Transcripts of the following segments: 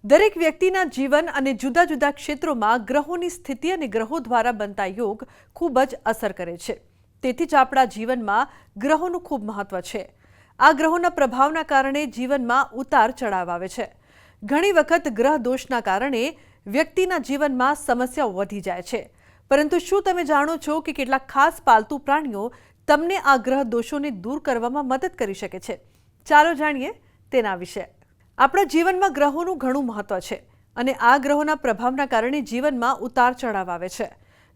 દરેક વ્યક્તિના જીવન અને જુદા જુદા ક્ષેત્રોમાં ગ્રહોની સ્થિતિ અને ગ્રહો દ્વારા બનતા યોગ ખૂબ જ અસર કરે છે. તેથી જ આપણા જીવનમાં ગ્રહોનું ખૂબ મહત્વ છે. આ ગ્રહોના પ્રભાવના કારણે જીવનમાં ઉતાર ચઢાવ આવે છે. ઘણી વખત ગ્રહ દોષના કારણે વ્યક્તિના જીવનમાં સમસ્યાઓ વધી જાય છે. પરંતુ શું તમે જાણો છો કે કેટલાક ખાસ પાલતુ પ્રાણીઓ તમને આ ગ્રહ દોષોને દૂર કરવામાં મદદ કરી શકે છે? ચાલો જાણીએ તેના વિશે. આપણા જીવનમાં ગ્રહોનું ઘણું મહત્વ છે અને આ ગ્રહોના પ્રભાવના કારણે જીવનમાં ઉતાર ચઢાવ આવે છે.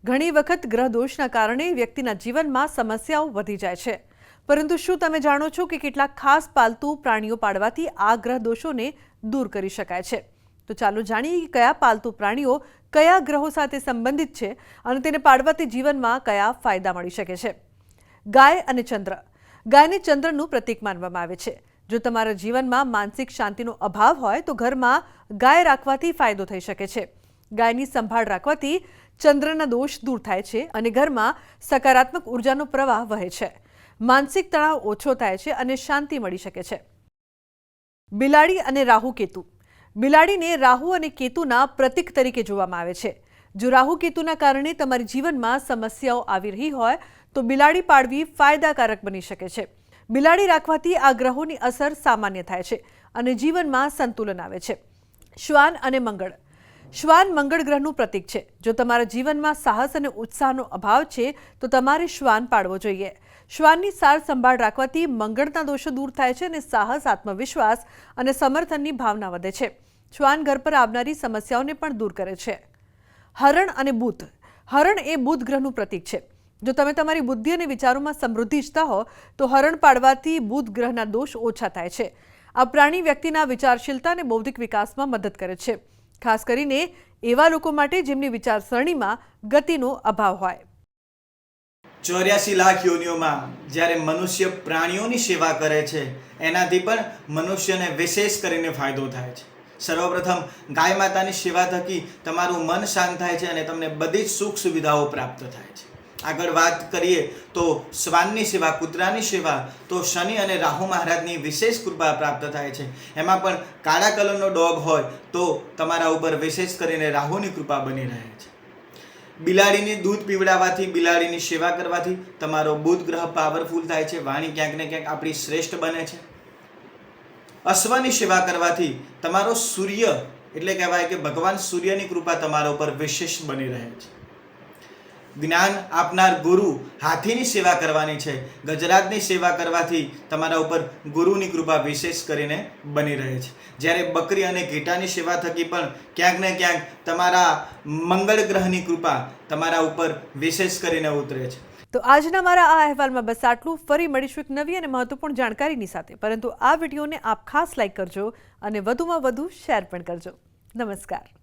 ઘણી વખત ગ્રહ દોષના કારણે વ્યક્તિના જીવનમાં સમસ્યાઓ વધી જાય છે. પરંતુ શું તમે જાણો છો કે કેટલાક ખાસ પાલતુ પ્રાણીઓ પાળવાથી આ ગ્રહ દોષોને દૂર કરી શકાય છે? તો ચાલો જાણીએ કે કયા પાલતુ પ્રાણીઓ કયા ગ્રહો સાથે સંબંધિત છે અને તેને પાળવાથી જીવનમાં કયા ફાયદા મળી શકે છે. ગાય અને ચંદ્ર. ગાયને ચંદ્રનું પ્રતીક માનવામાં આવે છે. જો તમારા જીવનમાં માનસિક શાંતિનો અભાવ હોય તો ઘરમાં ગાય રાખવાથી ફાયદો થઈ શકે છે. ગાયની સંભાળ રાખવાથી ચંદ્રના દોષ દૂર થાય છે અને ઘરમાં સકારાત્મક ઉર્જાનો પ્રવાહ વહે છે. માનસિક તણાવ ઓછો થાય છે અને શાંતિ મળી શકે છે. બિલાડી અને રાહુ કેતુ. બિલાડીને રાહુ અને કેતુના પ્રતીક તરીકે જોવામાં આવે છે. જો રાહુ કેતુના કારણે તમારી જીવનમાં સમસ્યાઓ આવી રહી હોય તો બિલાડી પાળવી ફાયદાકારક બની શકે છે. બિલાડી રાખવાથી આ ગ્રહોની અસર સામાન્ય થાય છે અને જીવનમાં સંતુલન આવે છે. શ્વાન અને મંગળ. શ્વાન મંગળ ગ્રહનું પ્રતીક છે. જો તમારા જીવનમાં સાહસ અને ઉત્સાહનો અભાવ છે તો તમારે શ્વાન પાળવો જોઈએ. શ્વાનની સાર સંભાળ રાખવાથી મંગળના દોષો દૂર થાય છે અને સાહસ, આત્મવિશ્વાસ અને સમર્થનની ભાવના વધે છે. શ્વાન ઘર પર આવનારી સમસ્યાઓને પણ દૂર કરે છે. હરણ અને બુધ. હરણ એ બુધ ગ્રહનું પ્રતીક છે. જો તમે તમારી બુદ્ધિ અને વિચારોમાં સમૃદ્ધિ ઈચ્છતા હો તો હરણ પાળવાથી બુધ ગ્રહના દોષ ઓછા થાય છે. આ પ્રાણી વ્યક્તિના વિચારશીલતા અને બૌદ્ધિક વિકાસમાં મદદ કરે છે. ખાસ કરીને એવા લોકો માટે જેમની વિચારસરણીમાં ગતિનો અભાવ હોય. 84 લાખ યોનિઓમાં જ્યારે મનુષ્ય પ્રાણીઓની સેવા કરે છે એનાથી પણ મનુષ્યને વિશેષ કરીને ફાયદો થાય છે. સર્વપ્રથમ ગાય માતાની સેવા થકી તમારું મન શાંત થાય છે અને તમને બધી જ સુખ સુવિધાઓ પ્રાપ્ત થાય છે. આગળ વાત કરીએ તો શ્વાનની સેવા, કૂતરાની સેવા, તો શનિ અને રાહુ મહારાજની વિશેષ કૃપા પ્રાપ્ત થાય છે. એમાં પણ કાળા કલરનો ડોગ હોય તો તમારા ઉપર વિશેષ કરીને રાહુની કૃપા બની રહે છે. બિલાડીને દૂધ પીવડાવવાથી, બિલાડીની સેવા કરવાથી તમારો બુધ ગ્રહ પાવરફુલ થાય છે. વાણી ક્યાંક ને ક્યાંક આપણી શ્રેષ્ઠ બને છે. અશ્વની સેવા કરવાથી તમારો સૂર્ય એટલે કહેવાય કે ભગવાન સૂર્યની કૃપા તમારા ઉપર વિશેષ બની રહે છે. જ્ઞાન આપનાર ગુરુ, હાથીની સેવા કરવાની છે. ગજરાજની સેવા કરવાથી તમારા ઉપર ગુરુની કૃપા વિશેષ કરીને બની રહે છે. જ્યારે બકરી અને ઘેટાની સેવા થકી પણ ક્યાંક ને ક્યાંક તમારા મંગળ ગ્રહની કૃપા તમારા ઉપર વિશેષ કરીને ઉતરે છે. તો આજના મારા આ અહેવાલમાં બસ આટલું. ફરી મળીશું એક નવી અને મહત્વપૂર્ણ જાણકારીની સાથે. પરંતુ આ વિડીયોને આપ ખાસ લાઈક કરજો અને વધુમાં વધુ શેર પણ કરજો. નમસ્કાર.